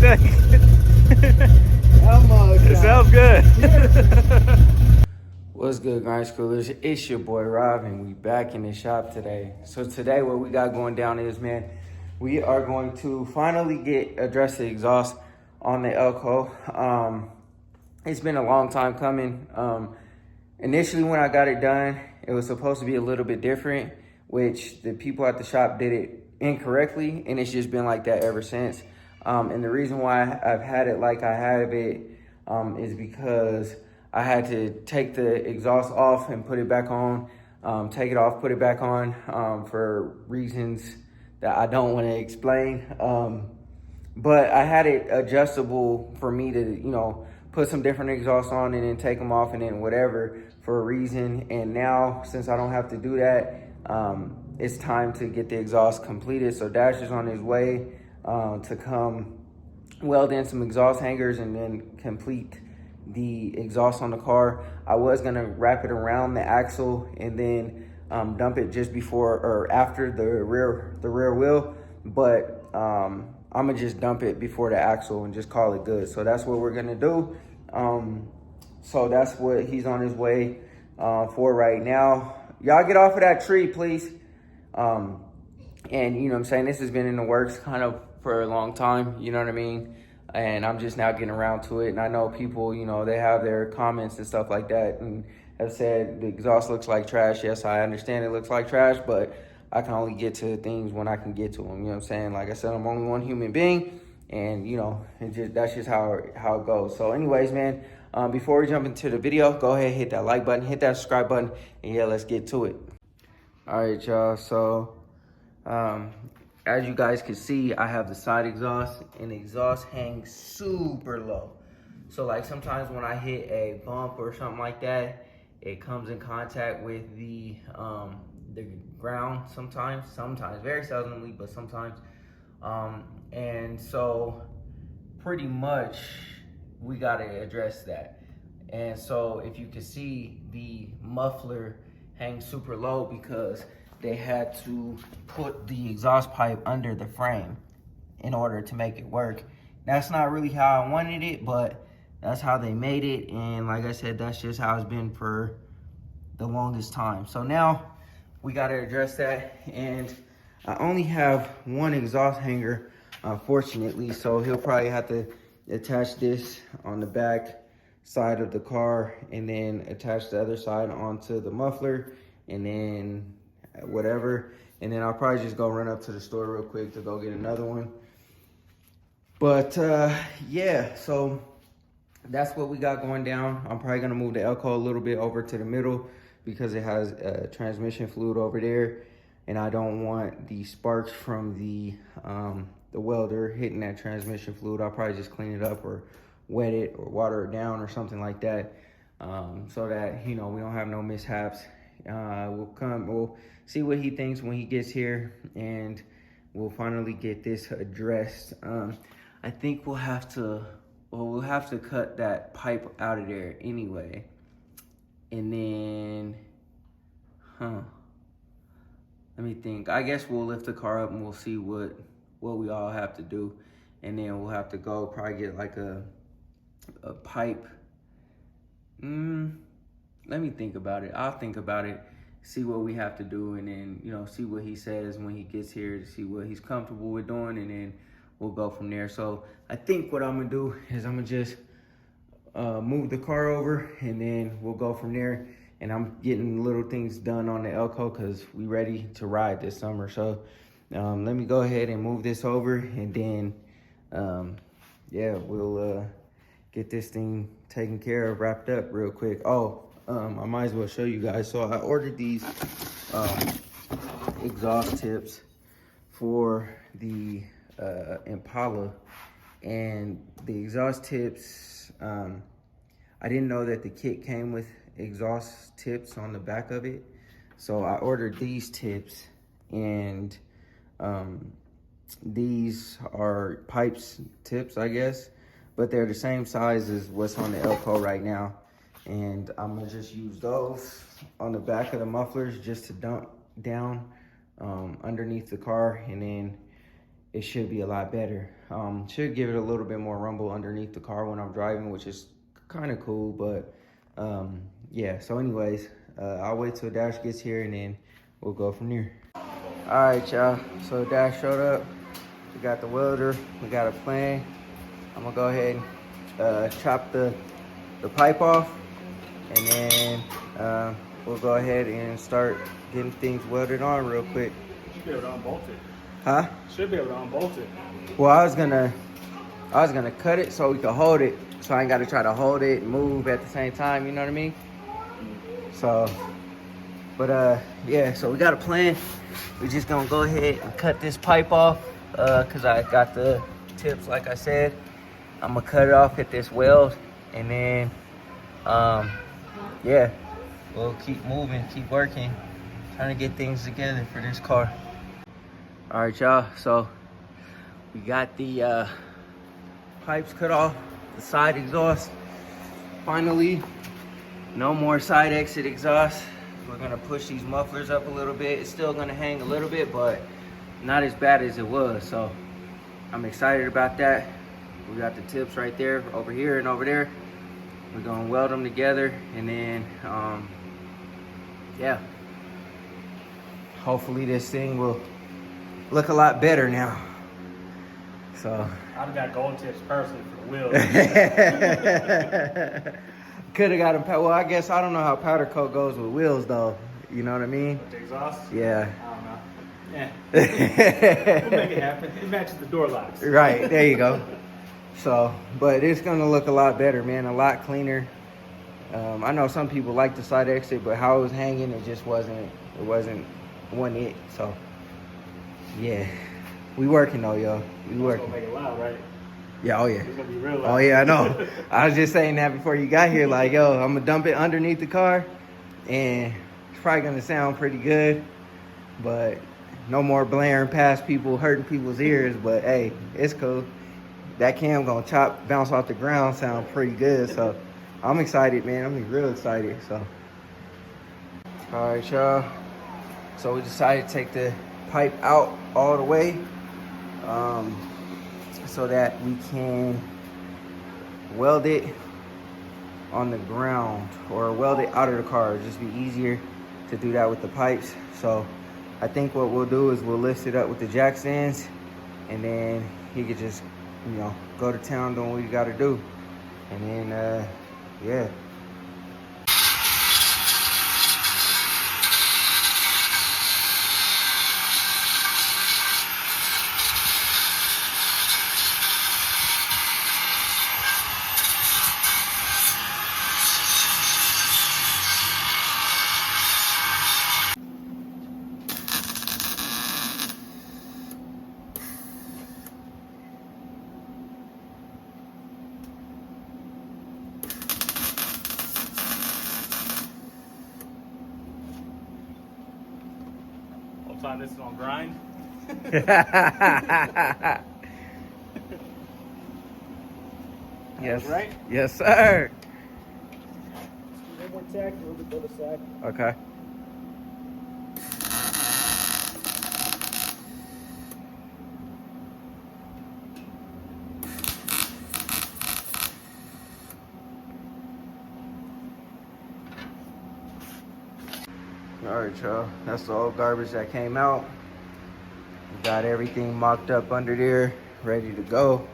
shake. It sounds good. What's good, Grind Schoolers? It's your boy Rob, and we back in the shop today. So today what we got going down is, man, we are going to finally address the exhaust on the Elko. It's been a long time coming. Initially when I got it done, it was supposed to be a little bit different, which the people at the shop did it incorrectly, and it's just been like that ever since. And the reason why I've had it like I have it is because I had to take the exhaust off and put it back on, take it off, put it back on for reasons that I don't want to explain. But I had it adjustable for me to, you know, put some different exhausts on and then take them off and then whatever for a reason. And now, since I don't have to do that, it's time to get the exhaust completed. So Dash is on his way to come weld in some exhaust hangers and then complete the exhaust on the car. I was gonna wrap it around the axle and then dump it just before or after the rear wheel, but I'm gonna just dump it before the axle and just call it good. So that's what we're gonna do. So that's what he's on his way for right now. Y'all get off of that tree, please. And you know what I'm saying, this has been in the works kind of for a long time, you know what I mean? And I'm just now getting around to it. And I know people, you know, they have their comments and stuff like that and have said the exhaust looks like trash. Yes, I understand it looks like trash, but I can only get to things when I can get to them. You know what I'm saying? Like I said, I'm only one human being, and you know, that's just how it goes. So anyways, man, before we jump into the video, go ahead, hit that like button, hit that subscribe button, and yeah, let's get to it. All right, y'all. So as you guys can see, I have the side exhaust, and the exhaust hangs super low. So like sometimes when I hit a bump or something like that, it comes in contact with the ground sometimes, very seldomly, but sometimes. And so pretty much we gotta address that. And so if you can see, the muffler hangs super low because they had to put the exhaust pipe under the frame in order to make it work. That's not really how I wanted it, but that's how they made it. And like I said, that's just how it's been for the longest time. So now we got to address that. And I only have one exhaust hanger, unfortunately. So he'll probably have to attach this on the back side of the car and then attach the other side onto the muffler and then whatever. And then I'll probably just go run up to the store real quick to go get another one. But yeah, so that's what we got going down. I'm probably gonna move the Elko a little bit over to the middle because it has transmission fluid over there, and I don't want the sparks from the welder hitting that transmission fluid. I'll probably just clean it up or wet it or water it down or something like that, so that, you know, we don't have no mishaps. We'll see what he thinks when he gets here, and we'll finally get this addressed. I think we'll have to cut that pipe out of there anyway. And then, let me think. I guess we'll lift the car up and we'll see what we all have to do. And then we'll have to go probably get like a pipe. Let me think about it. I'll think about it, see what we have to do, and then, you know, see what he says when he gets here to see what he's comfortable with doing, and then we'll go from there. So I think what I'm gonna do is I'm gonna just move the car over, and then we'll go from there. And I'm getting little things done on the Elko because we ready to ride this summer. So let me go ahead and move this over, and then yeah, we'll get this thing taken care of, wrapped up real quick. Oh, I might as well show you guys. So I ordered these exhaust tips for the Impala, and the exhaust tips, I didn't know that the kit came with exhaust tips on the back of it. So I ordered these tips, and these are pipes tips, I guess, but they're the same size as what's on the Elko right now. And I'm gonna just use those on the back of the mufflers just to dump down underneath the car, and then it should be a lot better. Should give it a little bit more rumble underneath the car when I'm driving, which is kind of cool. But yeah, so anyways, I'll wait till Dash gets here and then we'll go from there. All right, y'all. So Dash showed up. We got the welder. We got a plan. I'm gonna go ahead and chop the pipe off, and then we'll go ahead and start getting things welded on real quick. You should be able to unbolt it. Huh? Should be able to unbolt it. Well, I was gonna cut it so we could hold it, so I ain't gotta try to hold it and move at the same time. You know what I mean? So, but yeah. So we got a plan. We're just gonna go ahead and cut this pipe off, cause I got the tips, like I said. I'm gonna cut it off at this weld, and then, yeah, we'll keep moving, keep working, trying to get things together for this car. All right, y'all, so we got the pipes cut off, the side exhaust. Finally, no more side exit exhaust. We're gonna push these mufflers up a little bit. It's still gonna hang a little bit, but not as bad as it was, so I'm excited about that. We got the tips right there, over here and over there. We're gonna weld them together, and then, yeah. Hopefully this thing will look a lot better now. So. I've got gold tips personally for the wheels. Could have got them, well, I guess, I don't know how powder coat goes with wheels though. You know what I mean? With the exhaust? Yeah. I don't know. Yeah. We'll make it happen. It matches the door locks. Right, there you go. So, but it's gonna look a lot better, man, a lot cleaner. I know some people like the side exit, but how it was hanging, it just wasn't it. So, yeah, we working though, y'all. We working. Gonna make it loud, right? Yeah, oh yeah. It's gonna be real loud. Oh yeah, I know. I was just saying that before you got here, like, yo, I'm gonna dump it underneath the car, and it's probably gonna sound pretty good, but no more blaring past people, hurting people's ears. But hey, it's cool. That cam gonna bounce off the ground, sound pretty good. So I'm excited, man. I'm real excited. So, all right, y'all. So we decided to take the pipe out all the way, so that we can weld it on the ground or weld it out of the car. It'll just be easier to do that with the pipes. So I think what we'll do is we'll lift it up with the jack stands, and then he could just, you know, go to town doing what you gotta do. And then, yeah. Whole time this is on grind. Yes. Right? Yes, sir. One more tack, a little bit to the side. Okay. All right, y'all. That's the old garbage that came out. We got everything mocked up under there, ready to go.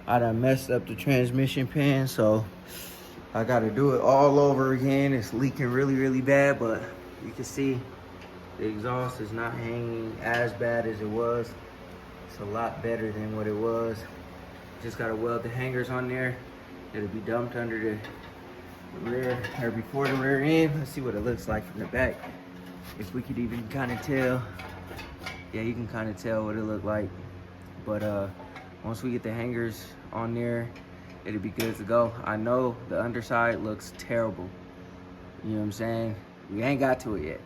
I done messed up the transmission pan, so I gotta do it all over again. It's leaking really, really bad, but you can see the exhaust is not hanging as bad as it was. It's a lot better than what it was. Just gotta weld the hangers on there. It'll be dumped under the rear, or before the rear end. Let's see what it looks like from the back. If we could even kind of tell. Yeah, you can kind of tell what it looked like. But once we get the hangers on there, it'll be good to go. I know the underside looks terrible. You know what I'm saying? We ain't got to it yet.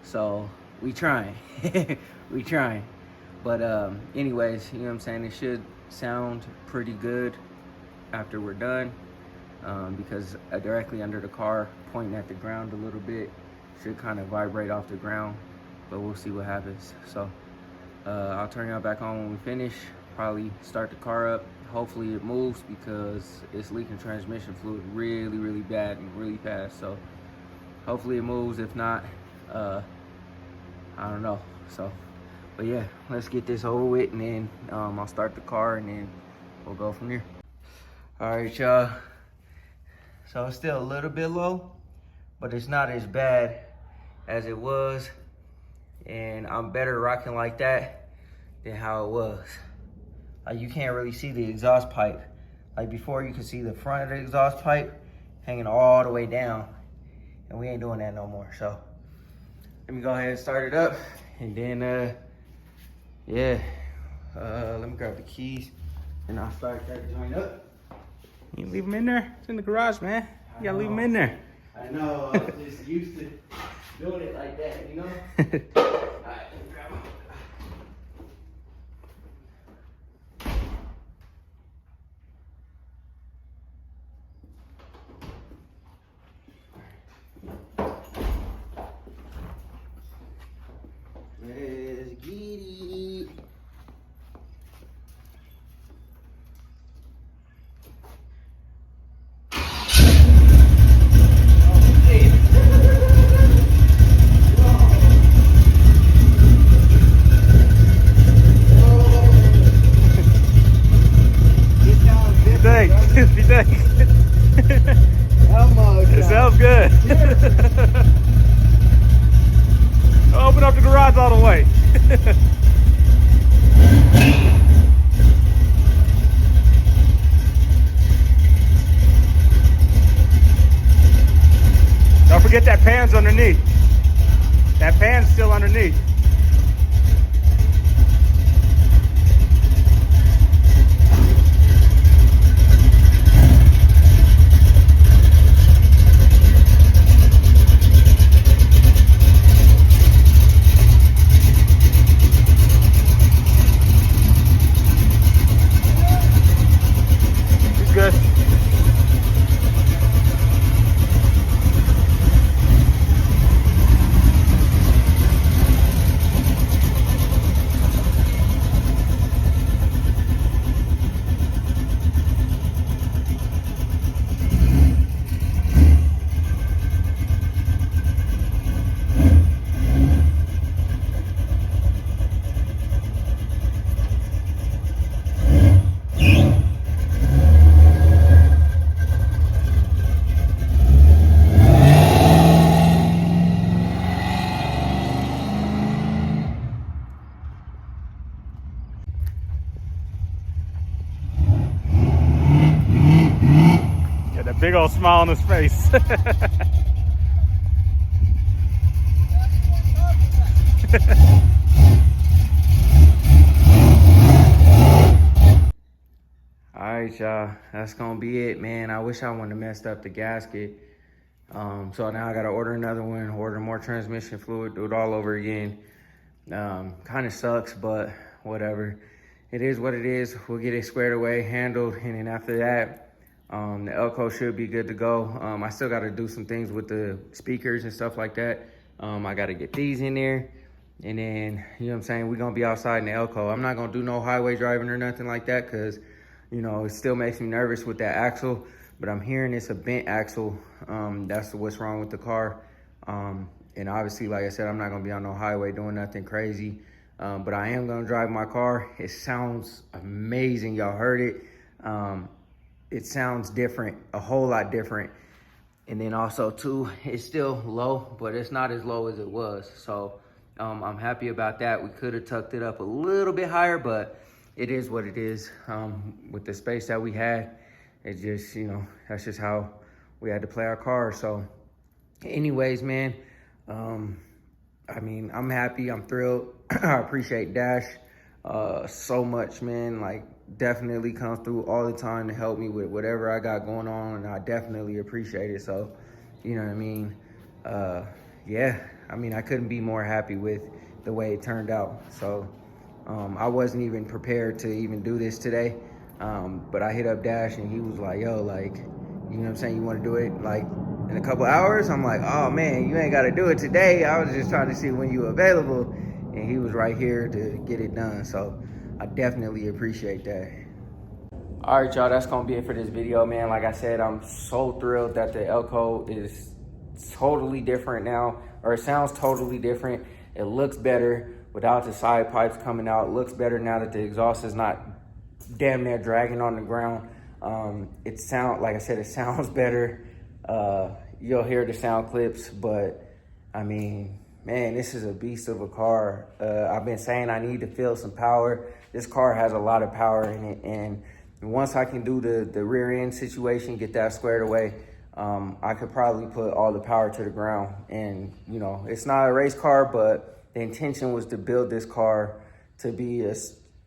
So we trying. We trying. But anyways, you know what I'm saying? It should sound pretty good after we're done. Because directly under the car, pointing at the ground a little bit, should kind of vibrate off the ground, but we'll see what happens. So I'll turn y'all back on when we finish. Probably start the car up. Hopefully it moves because it's leaking transmission fluid really, really bad and really fast. So hopefully it moves. If not, I don't know. So, but yeah, let's get this over with, and then I'll start the car, and then we'll go from there. All right, y'all. So it's still a little bit low, but it's not as bad as it was. And I'm better rocking like that than how it was. Like, you can't really see the exhaust pipe. Like before, you could see the front of the exhaust pipe hanging all the way down, and we ain't doing that no more. So let me go ahead and start it up, and then yeah, let me grab the keys and I'll start that joint up. You leave them in there? It's in the garage, man. You gotta leave them in there. I know, I was just used to doing it like that, you know? Alright, let me grab them. Let's get it. You think? It sounds good. Open up the garage all the way. Don't forget that pan's underneath. That pan's still underneath. Good. Got that big old smile on his face. Alright, y'all, that's gonna be it, man. I wish I wouldn't have messed up the gasket. So now I gotta order another one, order more transmission fluid, do it all over again. Kind of sucks, but whatever. It is what it is. We'll get it squared away, handled, and then after that, the Elko should be good to go. I still gotta do some things with the speakers and stuff like that. I gotta get these in there, and then, you know what I'm saying, we're gonna be outside in the Elko. I'm not gonna do no highway driving or nothing like that, because, you know, it still makes me nervous with that axle, but I'm hearing it's a bent axle. That's what's wrong with the car. And obviously, like I said, I'm not gonna be on no highway doing nothing crazy, but I am gonna drive my car. It sounds amazing. Y'all heard it. It sounds different, a whole lot different. And then also too, it's still low, but it's not as low as it was. So I'm happy about that. We could have tucked it up a little bit higher, but it is what it is. With the space that we had, it just, you know, that's just how we had to play our cards. So anyways, man, I mean, I'm happy, I'm thrilled. I appreciate Dash so much, man. Like, definitely comes through all the time to help me with whatever I got going on, and I definitely appreciate it. So, you know what I mean? Yeah, I mean, I couldn't be more happy with the way it turned out. So I wasn't even prepared to even do this today, but I hit up Dash and he was like, yo, like, you know what I'm saying, you want to do it like in a couple hours? I'm like, oh man, you ain't got to do it today. I was just trying to see when you were available. and he was right here to get it done. So I definitely appreciate that. All right, y'all, that's gonna be it for this video, man. Like I said, I'm so thrilled that the Elko is totally different now, or it sounds totally different. It looks better without the side pipes coming out. It looks better now that the exhaust is not damn near dragging on the ground. Like I said, it sounds better. You'll hear the sound clips, but I mean, man, this is a beast of a car. I've been saying I need to feel some power. This car has a lot of power in it, and once I can do the rear end situation, get that squared away, I could probably put all the power to the ground. And you know, it's not a race car, but the intention was to build this car to be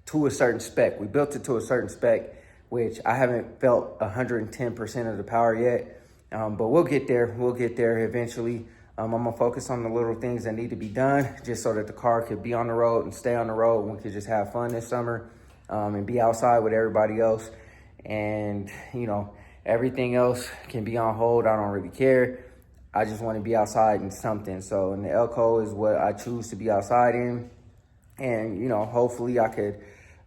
to a certain spec. We built it to a certain spec, which I haven't felt 110% of the power yet, but we'll get there. We'll get there eventually. I'm gonna focus on the little things that need to be done just so that the car could be on the road and stay on the road, and we could just have fun this summer, and be outside with everybody else. And you know, everything else can be on hold. I don't really care. I just want to be outside in something. So, and the Elko is what I choose to be outside in. And you know, hopefully I could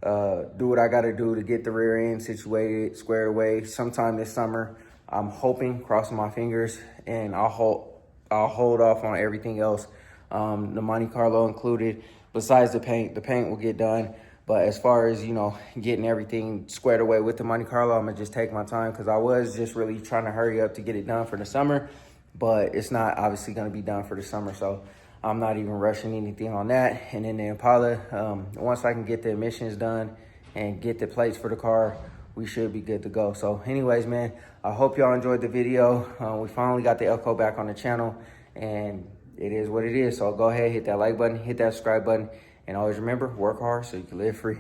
do what I got to do to get the rear end situated, squared away sometime this summer. I'm hoping, crossing my fingers, and I'll hold off on everything else, the Monte Carlo included. Besides the paint will get done. But as far as, you know, getting everything squared away with the Monte Carlo, I'm gonna just take my time, because I was just really trying to hurry up to get it done for the summer, but it's not obviously gonna be done for the summer, so I'm not even rushing anything on that. And then the Impala, once I can get the emissions done and get the plates for the car, we should be good to go. So anyways, man, I hope y'all enjoyed the video. We finally got the Elko back on the channel, and it is what it is. So go ahead, hit that like button, hit that subscribe button, and always remember, work hard so you can live free.